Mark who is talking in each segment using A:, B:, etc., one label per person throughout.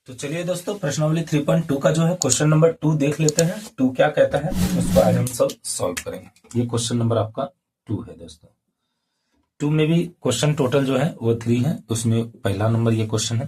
A: तो चलिए दोस्तों, प्रश्नावली 3.2 का जो है क्वेश्चन नंबर 2 देख लेते हैं। 2 क्या कहता है उसको आज हम सब सॉल्व करेंगे। ये क्वेश्चन नंबर आपका 2 है दोस्तों। 2 में भी क्वेश्चन टोटल जो है वो 3 है, उसमें पहला नंबर ये क्वेश्चन है।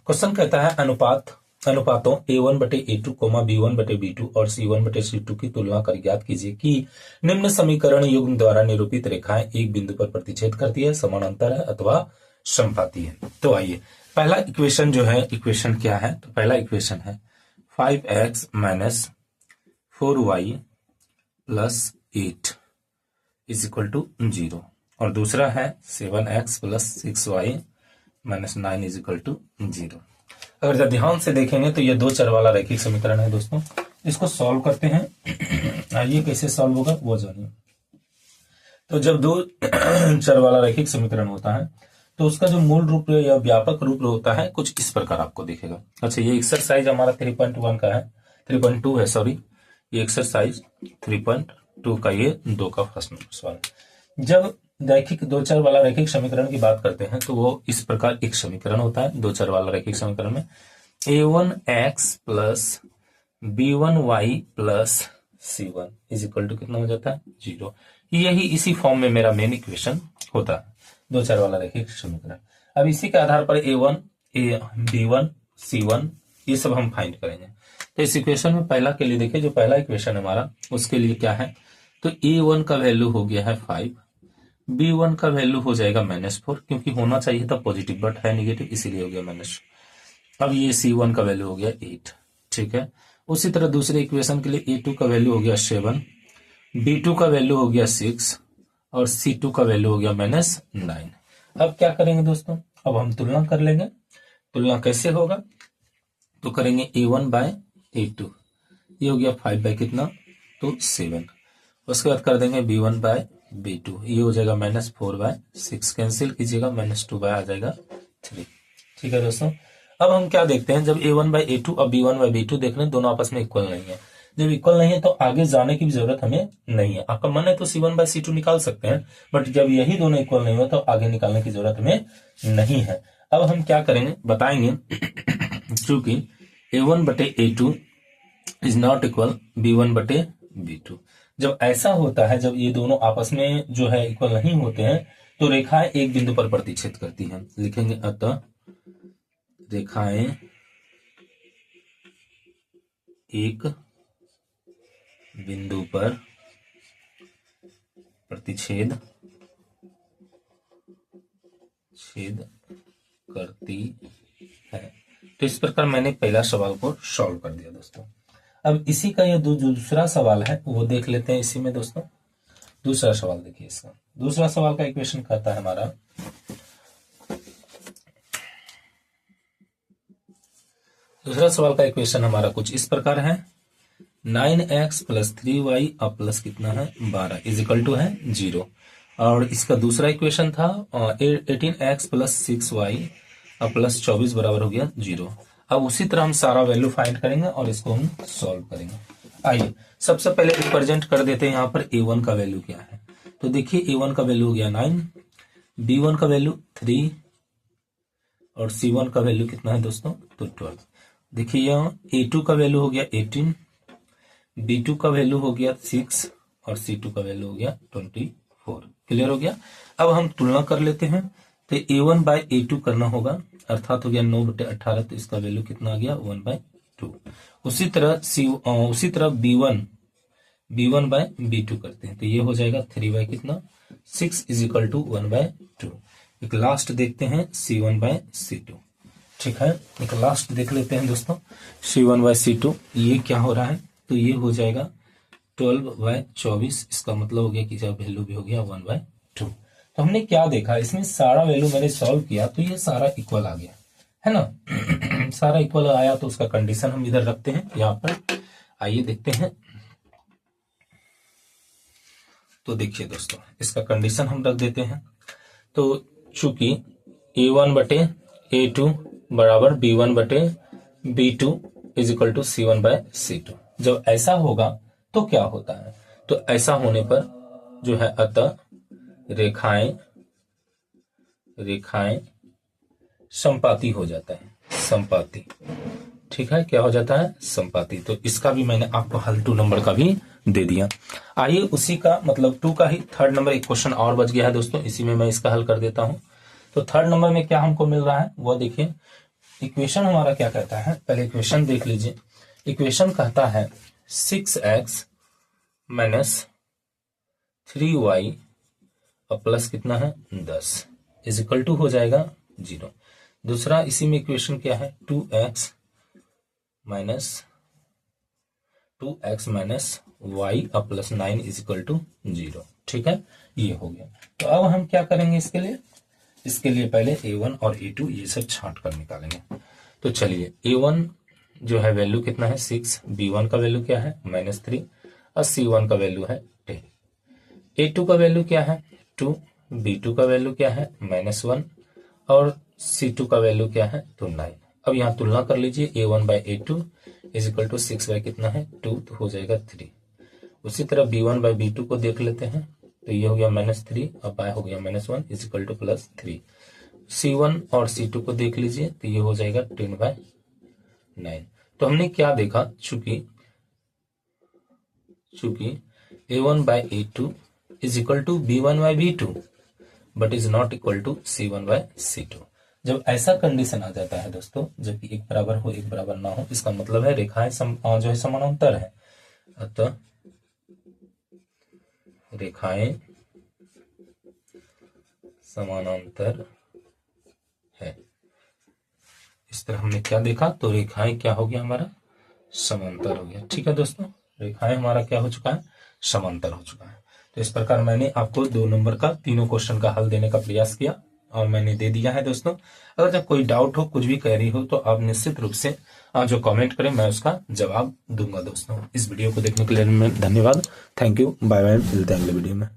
A: क्वेश्चन कहता है अनुपातों A1 बटे A2 कोमा B1 बटे B2 और C1 बटे C2 की तुलना कर ज्ञात कीजिए कि निम्न समीकरण युग्म द्वारा निरूपित रेखाएं एक बिंदु पर प्रतिच्छेद करती है, समानांतर है अथवा समपाती है। तो आइए, पहला इक्वेशन जो है, इक्वेशन क्या है? तो पहला इक्वेशन है 5x minus 4y plus 8 is equal to 0 और दूसरा है 7x plus 6y minus 9 is equal to 0। अगर जब ध्यान से देखेंगे तो ये दो चर वाला रैखिक समीकरण है दोस्तों। इसको सॉल्व करते हैं। आइए कैसे सॉल्व होगा वो जानिए। तो जब दो चर वाला रैखिक समीकरण होता है तो उसका जो मूल रूप या व्यापक रूप होता है कुछ इस प्रकार आपको दिखेगा। अच्छा, ये एक्सरसाइज हमारा 3.1 का है, 3.2 है सॉरी। ये एक्सरसाइज 3.2 का ये 2 का फर्स्ट नंबर सवाल। जब रैखिक दो चर वाला रैखिक समीकरण की बात करते हैं तो वो इस प्रकार एक समीकरण होता है। दो चर वाला रैखिक समीकरण में a1x plus b1y plus c1 is equal to कितना हो जाता है? 0। यही इसी फॉर्म में मेरा मेन इक्वेशन होता है, दो चर वाला रैखिक समीकरण। अब इसी के आधार पर a1 b1 c1 ये सब हम फाइंड करेंगे। तो इस इक्वेशन में पहला के लिए देखिए, जो पहला इक्वेशन हमारा उसके लिए क्या है, तो a1 का वैल्यू हो गया है 5, b1 का वैल्यू हो जाएगा -4 क्योंकि होना चाहिए था पॉजिटिव बट है निगेटिव इसीलिए हो गया माइनस। अब ये c1 का वैल्यू हो गया 8, ठीक है। उसी तरह दूसरे इक्वेशन के लिए a2 का वैल्यू हो गया 7, b2 का वैल्यू हो गया 6 और c2 का वैल्यू हो गया -9। अब क्या करेंगे दोस्तों, अब हम तुलना कर लेंगे। तुलना कैसे होगा, तो करेंगे a1 बाय a2, ये हो गया 5 बाय कितना, तो 7। उसके बाद कर देंगे b1 बाय b2, ये हो जाएगा -4 बाय 6, कैंसिल कीजिएगा -2 बाय आ जाएगा 3। ठीक है दोस्तों। अब हम क्या देखते हैं, जब a1 बाय a2 और b1 बाय b2 देख रहे हैं दोनों आपस में इक्वल नहीं है। जब इक्वल नहीं है तो आगे जाने की भी जरूरत हमें नहीं है। आपका मन है तो c1 बाय c2 निकाल सकते हैं, बट जब यही दोनों इक्वल नहीं हो तो आगे निकालने की जरूरत हमें नहीं है। अब हम क्या करेंगे बताएंगे, चूंकि a1 बटे a2 is not equal b1 बटे b2। जब ऐसा होता है, जब ये दोनों आपस में जो है इक्वल नहीं होते हैं तो रेखाएं एक बिंदु पर प्रतिच्छेद करती हैं। लिखेंगे अतः रेखाएं एक बिंदु पर प्रतिच्छेद करती है। तो इस प्रकार मैंने पहला सवाल को सॉल्व कर दिया दोस्तों। अब इसी का ये दूसरा सवाल है वो देख लेते हैं इसी में दोस्तों। दूसरा सवाल देखिए, इसका दूसरा सवाल का इक्वेशन कहता है हमारा, दूसरा सवाल का इक्वेशन हमारा कुछ इस प्रकार है, 9x प्लस 3y अब प्लस कितना है 12 इज इक्वल टू है 0। और इसका दूसरा इक्वेशन था 18x प्लस 6y अब प्लस 24 बराबर हो गया 0। अब उसी तरह हम सारा वैल्यू फाइंड करेंगे और इसको हम सॉल्व करेंगे। आइए सबसे पहले रिप्रेजेंट कर देते हैं यहाँ पर a1 का वैल्यू क्या है। तो देखिए a1 का वैल्यू हो गया 9, b1 का वैल्यू 3 और c1 का वैल्यू कितना है दोस्तों, तो 12। देखिए यहाँ a2 का वैल्यू हो गया 18, b2 का वैल्यू हो गया 6 और c2 का वैल्यू हो गया 24। क्लियर हो गया। अब हम तुलना कर लेते हैं। तो a1 बाय a2 करना होगा, अर्थात हो गया 9 बटे 18, तो इसका वैल्यू कितना आ गया 1 बाय 2। उसी तरह b1 बाय b2 करते हैं तो ये हो जाएगा 3 बाय कितना 6 इज इक्वल टू 1 बाय 2। एक लास्ट देखते हैं c1 बाय c2। ठीक है, एक लास्ट देख लेते हैं दोस्तों c1 बाय c2। ये क्या हो रहा है, तो ये हो जाएगा 12 बाय 24। इसका मतलब हो गया कि जब वैल्यू भी हो गया 1 बाय 2। तो हमने क्या देखा, इसमें सारा वैल्यू मैंने सॉल्व किया तो ये सारा इक्वल आ गया है ना। सारा इक्वल आया तो उसका कंडीशन हम इधर रखते हैं यहाँ पर। आइए देखते हैं। तो देखिए दोस्तों इसका कंडीशन हम रख देते हैं। तो चूंकि a1 बटे a2 बराबर b1 बटे b2 is equal to c1 bye c2, जब ऐसा होगा तो क्या होता है, तो ऐसा होने पर जो है अतः रेखाएं समपाती हो जाता है। संपाती। ठीक है, क्या हो जाता है? संपाती। तो इसका भी मैंने आपको हल 2 नंबर का भी दे दिया। आइए उसी का मतलब 2 का ही 3rd नंबर एक क्वेश्चन और बच गया है दोस्तों, इसी में मैं इसका हल कर देता हूं। तो 3rd नंबर में क्या हमको मिल रहा है वो देखिए। इक्वेशन हमारा क्या कहता है, पहले इक्वेशन देख लीजिए। इक्वेशन कहता है 6x माइनस 3y और प्लस कितना है 10 इज इक्वल टू हो जाएगा 0। दूसरा इसी में इक्वेशन क्या है 2x माइनस y और प्लस 9 इज इक्वल टू 0। ठीक है, ये हो गया। तो अब हम क्या करेंगे इसके लिए पहले a1 और a2 ये सब छांट कर निकालेंगे। तो चलिए a1 जो है वैल्यू कितना है 6, b1 का वैल्यू क्या है -3 और c1 का वैल्यू है 10। a2 का वैल्यू क्या है 2, b2 का वैल्यू क्या है -1 और c2 का वैल्यू क्या है तो 9। अब यहाँ तुलना कर लीजिए a1 by a2 is equal to 6 by कितना है 2 तो हो जाएगा 3। उसी तरह b1 बाई b2 को देख लेते हैं, तो ये हो गया -3 और बाय हो गया -1 इज इक्वल टू +3। c1 और c2 को देख लीजिए, तो ये हो जाएगा 10/9। तो हमने क्या देखा, चूंकि a1 by a2 is equal to b1 by b2 but is not equal to c1 by c2। जब ऐसा कंडीशन आ जाता है दोस्तों, जबकि एक बराबर हो एक बराबर ना हो, इसका मतलब है रेखाएं जो है समानांतर है। अतः रेखाएं समानांतर है। इस तरह हमने क्या देखा, तो रेखाएं क्या हो गया हमारा समांतर हो गया। ठीक है दोस्तों, रेखाएं हमारा क्या हो चुका है समांतर हो चुका है। तो इस प्रकार मैंने आपको 2 नंबर का तीनों क्वेश्चन का हल देने का प्रयास किया और मैंने दे दिया है दोस्तों। अगर जब कोई डाउट हो, कुछ भी क्वेरी हो, तो आप निश्चित रूप से जो कमेंट करें, मैं उसका जवाब दूंगा दोस्तों। इस वीडियो को देखने के लिए धन्यवाद। थैंक यू, बाय बाय, मिलते हैं अगले वीडियो में।